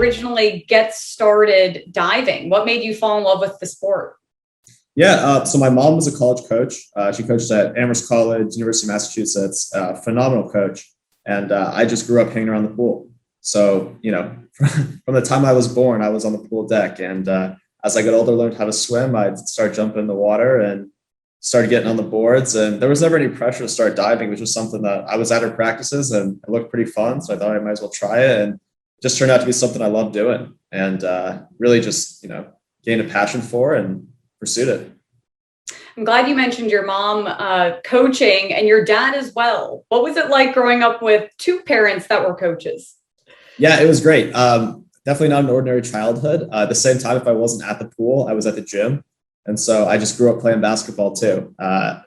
originally get started diving? What made you fall in love with the sport? Yeah, so my mom was a college coach. She coached at Amherst College, University of Massachusetts, phenomenal coach. And I just grew up hanging around the pool. So, from the time I was born, I was on the pool deck. And as I got older, learned how to swim, I'd start jumping in the water and started getting on the boards. And there was never any pressure to start diving, which was something that I was at her practices and it looked pretty fun. So I thought I might as well try it. And just turned out to be something I love doing and really just, gained a passion for and pursued it. I'm glad you mentioned your mom coaching and your dad as well. What was it like growing up with two parents that were coaches? Yeah, it was great. Definitely not an ordinary childhood. At the same time, if I wasn't at the pool, I was at the gym. And so I just grew up playing basketball too. I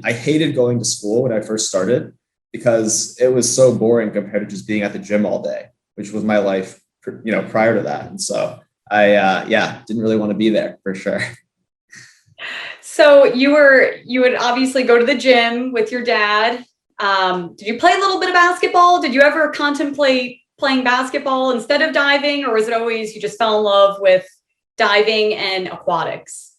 hated going to school when I first started because it was so boring compared to just being at the gym all day, which was my life, prior to that. And so I didn't really want to be there for sure. So you would obviously go to the gym with your dad. Did you play a little bit of basketball? Did you ever contemplate playing basketball instead of diving, or was it always you just fell in love with diving and aquatics?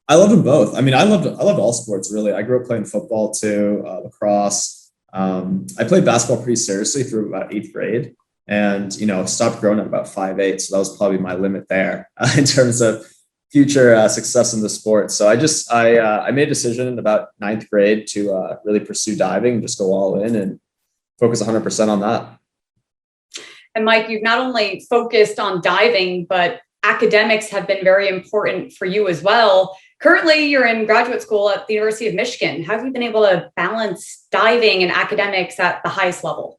I loved them both. I mean, I loved all sports really. I grew up playing football too, lacrosse. I played basketball pretty seriously through about 8th grade, and stopped growing at about 5'8". So that was probably my limit there in terms of future success in the sport. So I made a decision in about 9th grade to really pursue diving and just go all in and focus 100% on that. And Mike, you've not only focused on diving, but academics have been very important for you as well. Currently, you're in graduate school at the University of Michigan. How have you been able to balance diving and academics at the highest level?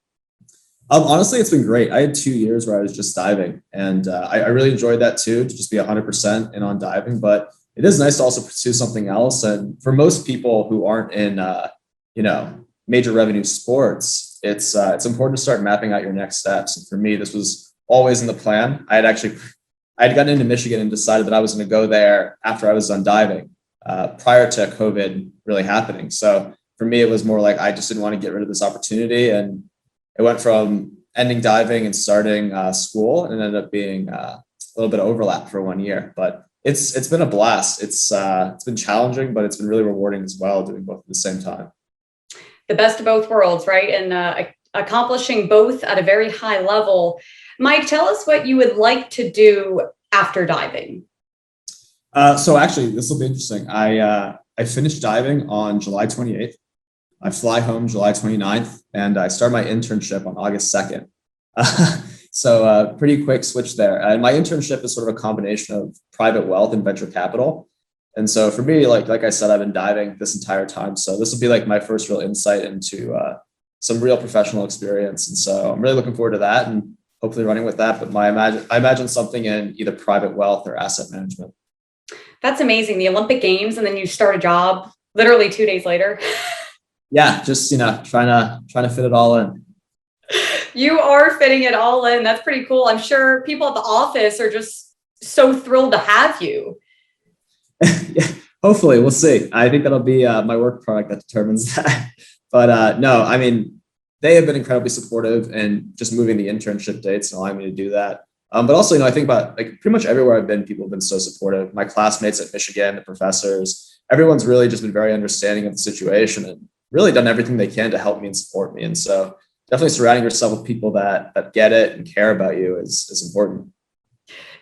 Honestly, it's been great. I had 2 years where I was just diving, and I really enjoyed that too, to just be 100% in on diving. But it is nice to also pursue something else. And for most people who aren't in, major revenue sports, it's important to start mapping out your next steps. And for me, this was always in the plan. I had gotten into Michigan and decided that I was going to go there after I was done diving, prior to COVID really happening. So for me, it was more like I just didn't want to get rid of this opportunity, and it went from ending diving and starting school, and it ended up being a little bit of overlap for 1 year. But it's been a blast. It's been challenging, but it's been really rewarding as well, doing both at the same time. The best of both worlds, right? And accomplishing both at a very high level. Mike, tell us what you would like to do after diving. So actually, this will be interesting. I finished diving on July 28th. I fly home July 29th, and I start my internship on August 2nd. So pretty quick switch there. And my internship is sort of a combination of private wealth and venture capital. And so for me, like I said, I've been diving this entire time. So this will be like my first real insight into some real professional experience. And so I'm really looking forward to that and hopefully running with that. But I imagine something in either private wealth or asset management. That's amazing. The Olympic Games, and then you start a job literally 2 days later. Yeah, just trying to fit it all in. You are fitting it all in. That's pretty cool. I'm sure people at the office are just so thrilled to have you. Yeah, hopefully, we'll see. I think that'll be my work product that determines that. But no, I mean, they have been incredibly supportive and just moving the internship dates and allowing me to do that. But also, I think about like pretty much everywhere I've been, people have been so supportive. My classmates at Michigan, the professors, everyone's really just been very understanding of the situation and really done everything they can to help me and support me. And so definitely surrounding yourself with people that get it and care about you is important.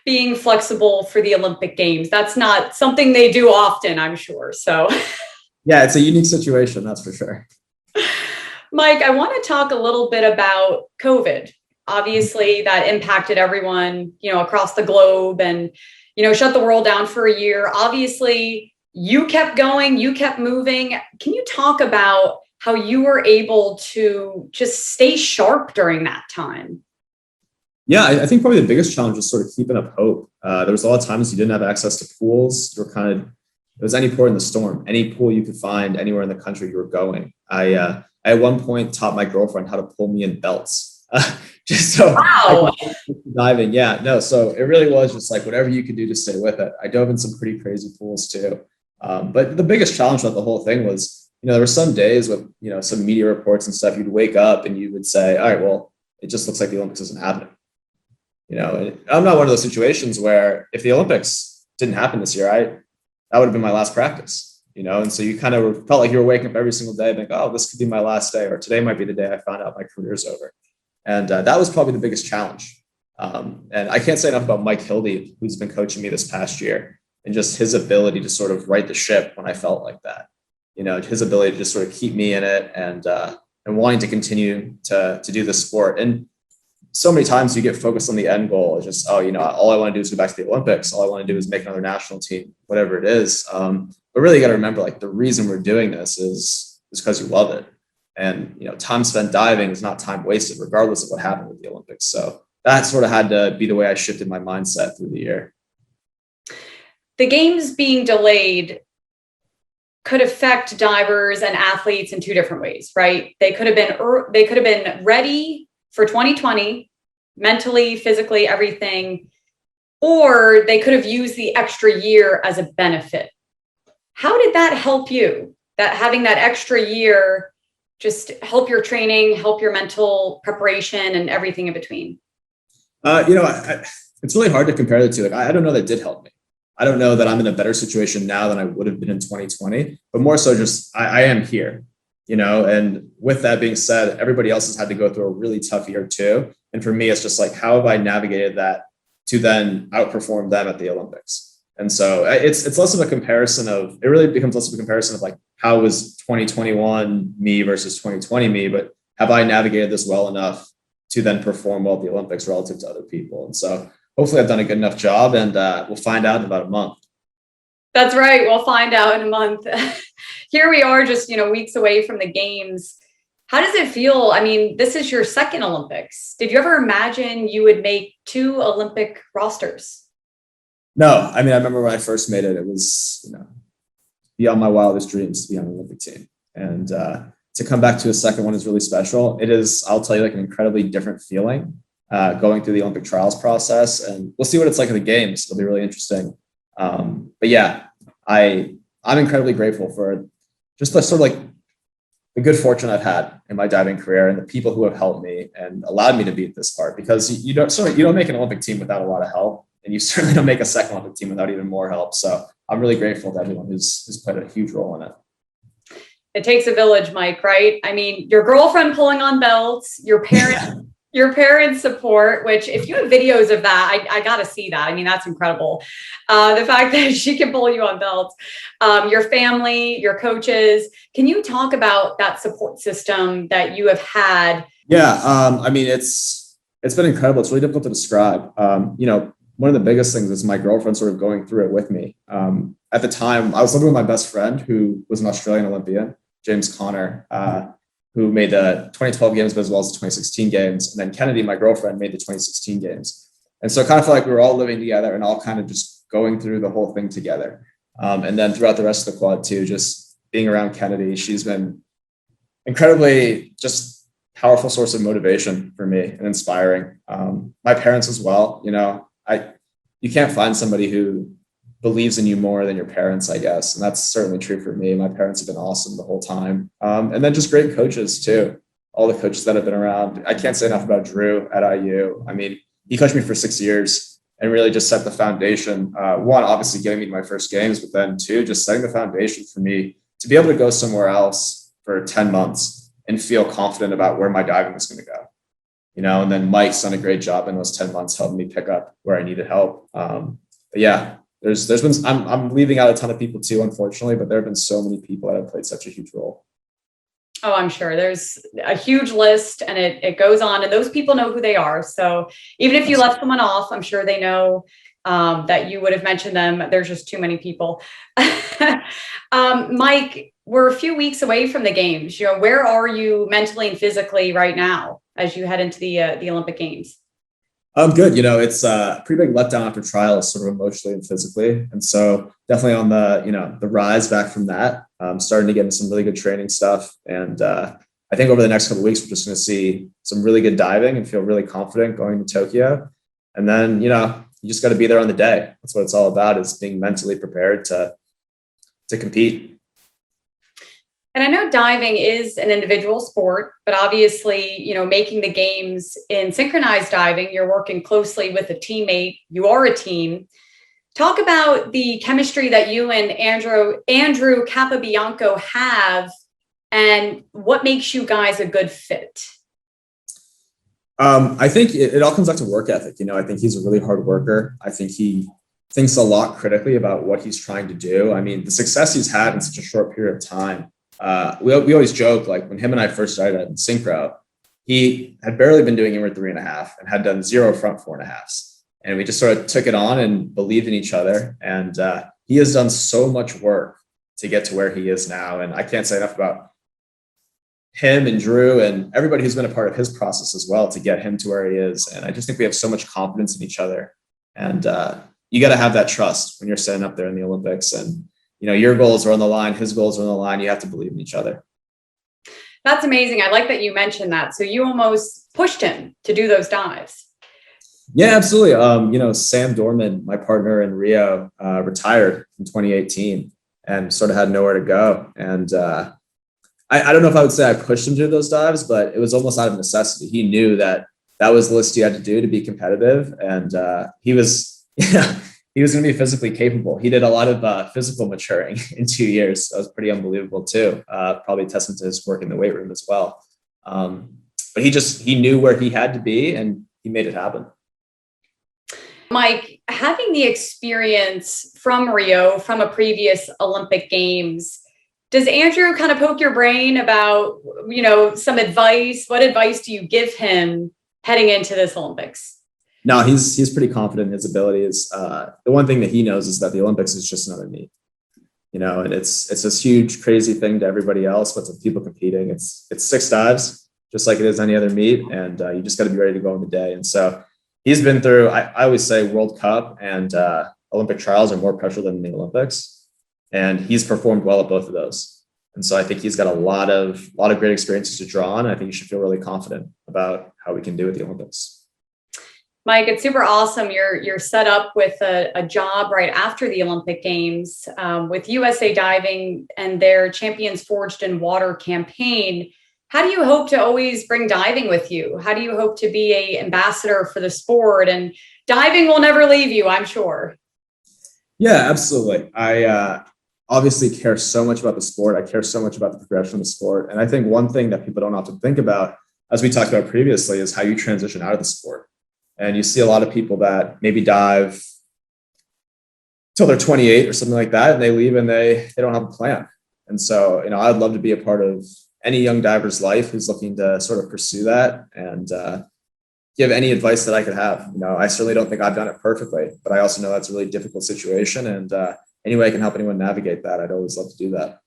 Being flexible for the Olympic Games, that's not something they do often, I'm sure. So yeah, it's a unique situation, that's for sure. Mike, I want to talk a little bit about COVID. Obviously, that impacted everyone, across the globe and, shut the world down for a year. Obviously, you kept going, you kept moving. Can you talk about how you were able to just stay sharp during that time? Yeah, I think probably the biggest challenge was sort of keeping up hope. There was a lot of times you didn't have access to pools. You were it was any port in the storm, any pool you could find anywhere in the country you were going. I at one point taught my girlfriend how to pull me in belts. Just so wow. Diving. Yeah, no. So it really was just like whatever you could do to stay with it. I dove in some pretty crazy pools too. But the biggest challenge about the whole thing was, there were some days with, some media reports and stuff, you'd wake up and you would say, all right, well, it just looks like the Olympics isn't happening. I'm not one of those situations where if the Olympics didn't happen this year, that would have been my last practice, and so you kind of felt like you were waking up every single day and think, oh, this could be my last day, or today might be the day I found out my career is over. And that was probably the biggest challenge. And I can't say enough about Mike Hildy, who's been coaching me this past year, and just his ability to sort of right the ship when I felt like that. His ability to just sort of keep me in it and wanting to continue to do the sport. And so many times you get focused on the end goal. It's just, all I want to do is go back to the Olympics. All I want to do is make another national team, whatever it is. But really you got to remember, like, the reason we're doing this is because you love it. And, time spent diving is not time wasted, regardless of what happened with the Olympics. So that sort of had to be the way I shifted my mindset through the year. The games being delayed could affect divers and athletes in two different ways, right? They could have been ready for 2020, mentally, physically, everything, or they could have used the extra year as a benefit. How did that help you? That having that extra year just help your training, help your mental preparation and everything in between? It's really hard to compare the two. Like, I don't know that it did help me. I don't know that I'm in a better situation now than I would have been in 2020, but more so just I am here, and with that being said, everybody else has had to go through a really tough year too. And for me, it's just like, how have I navigated that to then outperform them at the Olympics? And so it's less of a comparison of, it really becomes less of a comparison of like, how was 2021 me versus 2020 me, but have I navigated this well enough to then perform well at the Olympics relative to other people? And so hopefully I've done a good enough job, and we'll find out in about a month. That's right. We'll find out in a month. Here we are just, weeks away from the games. How does it feel? I mean, this is your second Olympics. Did you ever imagine you would make 2 Olympic rosters? No, I mean, I remember when I first made it, it was, beyond my wildest dreams to be on an Olympic team. And to come back to a second one is really special. It is, I'll tell you, like, an incredibly different feeling going through the Olympic trials process. And we'll see what it's like in the games. It'll be really interesting. But yeah, I'm incredibly grateful for just the sort of like the good fortune I've had in my diving career and the people who have helped me and allowed me to be at this part, because you don't make an Olympic team without a lot of help, and you certainly don't make a second Olympic team without even more help. So I'm really grateful to everyone who's played a huge role in it. It takes a village, Mike, right? I mean, your girlfriend pulling on belts, your parents' support, which if you have videos of that, I got to see that. I mean, that's incredible. The fact that she can pull you on belts, your family, your coaches. Can you talk about that support system that you have had? Yeah. I mean, it's been incredible. It's really difficult to describe. One of the biggest things is my girlfriend sort of going through it with me. At the time, I was living with my best friend, who was an Australian Olympian, James Connor, who made the 2012 games, but as well as the 2016 games. And then Kennedy, my girlfriend, made the 2016 games. And so I kind of felt like we were all living together and all kind of just going through the whole thing together. And then throughout the rest of the quad too, just being around Kennedy, she's been incredibly just powerful source of motivation for me and inspiring. My parents as well. You can't find somebody who believes in you more than your parents, I guess. And that's certainly true for me. My parents have been awesome the whole time. And then just great coaches too. All the coaches that have been around. I can't say enough about Drew at IU. I mean, he coached me for 6 years and really just set the foundation. One, obviously getting me to my first games, but then two, just setting the foundation for me to be able to go somewhere else for 10 months and feel confident about where my diving was going to go. And then Mike's done a great job in those 10 months, helping me pick up where I needed help. But yeah, there's been, I'm leaving out a ton of people too, unfortunately, but there have been so many people that have played such a huge role. Oh, I'm sure there's a huge list, and it goes on, and those people know who they are. So even if you left someone off, I'm sure they know that you would have mentioned them. There's just too many people. Mike, we're a few weeks away from the games. Where are you mentally and physically right now as you head into the Olympic Games? I'm good. It's a pretty big letdown after trials, sort of emotionally and physically. And so definitely on the rise back from that, starting to get into some really good training stuff. And I think over the next couple of weeks, we're just going to see some really good diving and feel really confident going to Tokyo. And then, you just got to be there on the day. That's what it's all about, is being mentally prepared to compete. And I know diving is an individual sport, but obviously, making the games in synchronized diving, you're working closely with a teammate. You are a team. Talk about the chemistry that you and Andrew Capobianco have, and what makes you guys a good fit. I think it all comes back to work ethic. I think he's a really hard worker. I think he thinks a lot critically about what he's trying to do. I mean, the success he's had in such a short period of time. We always joke, like when him and I first started in synchro, he had barely been doing inward 3.5 and had done 0 front 4.5s. And we just sort of took it on and believed in each other. And he has done so much work to get to where he is now. And I can't say enough about him and Drew and everybody who's been a part of his process as well to get him to where he is. And I just think we have so much confidence in each other. And you got to have that trust when you're standing up there in the Olympics. And, your goals are on the line, his goals are on the line. You have to believe in each other. That's amazing. I like that you mentioned that. So you almost pushed him to do those dives. Yeah, absolutely. Sam Dorman, my partner in Rio, retired in 2018 and sort of had nowhere to go. And I don't know if I would say I pushed him to do those dives, but it was almost out of necessity. He knew that was the list he had to do to be competitive. And he was going to be physically capable. He did a lot of physical maturing in 2 years. That was pretty unbelievable too. Probably a testament to his work in the weight room as well. But he knew where he had to be and he made it happen. Mike, having the experience from Rio, from a previous Olympic Games, does Andrew kind of poke your brain about, some advice? What advice do you give him heading into this Olympics? No, he's pretty confident in his abilities. The one thing that he knows is that the Olympics is just another meet, and it's this huge, crazy thing to everybody else, but to people competing, it's 6 dives, just like it is any other meet. And you just got to be ready to go on the day. And so he's been through, I always say World Cup and Olympic trials are more pressure than the Olympics. And he's performed well at both of those. And so I think he's got a lot of great experiences to draw on. I think you should feel really confident about how we can do at the Olympics. Mike, it's super awesome. You're set up with a job right after the Olympic Games with USA Diving and their Champions Forged in Water campaign. How do you hope to always bring diving with you? How do you hope to be an ambassador for the sport? And diving will never leave you, I'm sure. Yeah, absolutely. I obviously care so much about the sport. I care so much about the progression of the sport. And I think one thing that people don't often think about, as we talked about previously, is how you transition out of the sport. And you see a lot of people that maybe dive till they're 28 or something like that, and they leave and they don't have a plan. And so, I'd love to be a part of any young diver's life who's looking to sort of pursue that and give any advice that I could have. I certainly don't think I've done it perfectly, but I also know that's a really difficult situation. And any way I can help anyone navigate that, I'd always love to do that.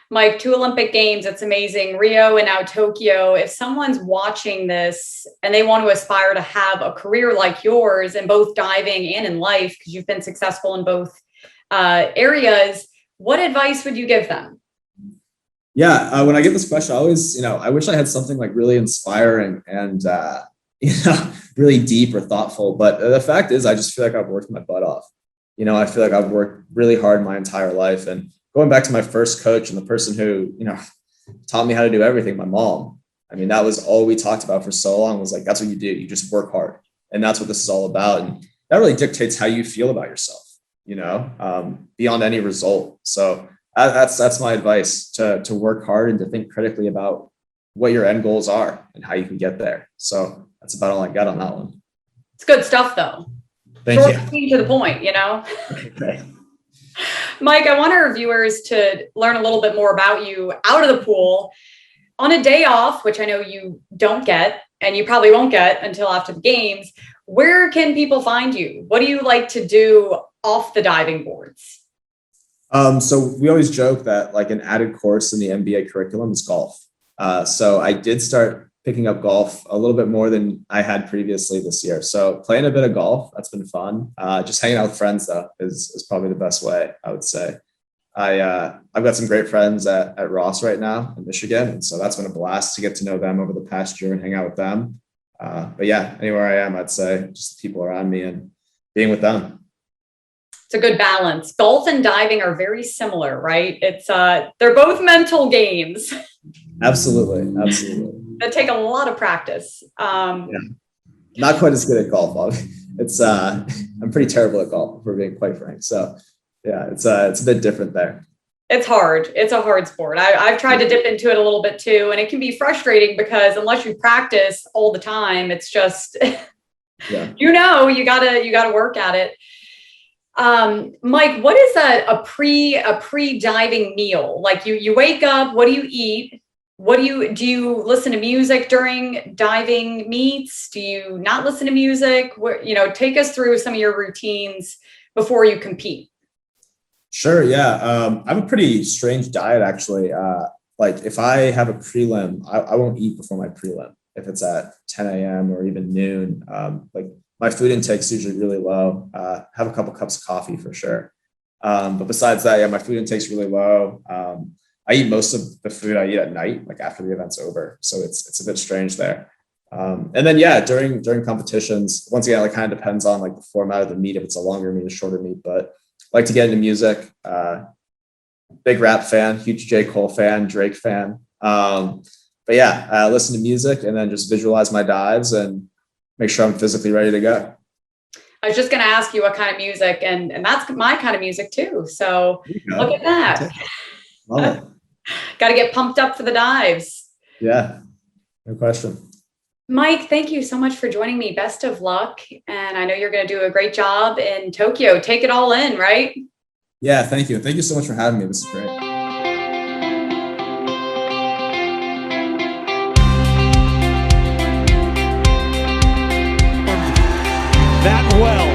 Mike, 2 Olympic Games, it's amazing. Rio and now Tokyo. If someone's watching this and they want to aspire to have a career like yours in both diving and in life, because you've been successful in both areas, what advice would you give them? Yeah, when I get this question, I always, I wish I had something like really inspiring and, really deep or thoughtful. But the fact is, I just feel like I've worked my butt off. I feel like I've worked really hard my entire life. And going back to my first coach and the person who, taught me how to do everything, my mom, I mean, that was all we talked about for so long, was like, that's what you do. You just work hard. And that's what this is all about. And that really dictates how you feel about yourself, beyond any result. So that's my advice, to work hard and to think critically about what your end goals are and how you can get there. So that's about all I got on that one. It's good stuff, though. Thank you. To the point, Okay. Mike, I want our viewers to learn a little bit more about you out of the pool. On a day off, which I know you don't get, and you probably won't get until after the games, where can people find you? What do you like to do off the diving boards? So we always joke that like an added course in the MBA curriculum is golf. So I did start picking up golf a little bit more than I had previously this year. So playing a bit of golf, that's been fun. Just hanging out with friends though is probably the best way, I would say. I've got some great friends at Ross right now in Michigan. And so that's been a blast to get to know them over the past year and hang out with them. But yeah, anywhere I am, I'd say just the people around me and being with them. It's a good balance. Golf and diving are very similar, right? They're both mental games. Absolutely. That take a lot of practice. Yeah. Not quite as good at golf. I'm pretty terrible at golf, if we're being quite frank. So yeah, it's a bit different there. It's hard. It's a hard sport. I've tried to dip into it a little bit too, and it can be frustrating because unless you practice all the time, it's just, yeah. you gotta work at it. Mike, what is a pre-diving meal? Like you wake up, what do you eat? Do you listen to music during diving meets? Do you not listen to music? Take us through some of your routines before you compete. Sure. Yeah. I have a pretty strange diet, actually. Like if I have a prelim, I won't eat before my prelim. If it's at 10 a.m. or even noon, like my food intake is usually really low. Have a couple cups of coffee for sure. But besides that, yeah, my food intake is really low. I eat most of the food I eat at night, like after the event's over. So it's a bit strange there. And then, yeah, during competitions, once again, it kind of depends on like the format of the meet. If it's a longer meet, a shorter meet, but I like to get into music. Big rap fan, huge J. Cole fan, Drake fan. But yeah, listen to music and then just visualize my dives and make sure I'm physically ready to go. I was just going to ask you what kind of music, and that's my kind of music too. So look at that. Love it. Got to get pumped up for the dives. Yeah, no question. Mike, thank you so much for joining me. Best of luck. And I know you're going to do a great job in Tokyo. Take it all in, right? Yeah, thank you. Thank you so much for having me. This is great. That well.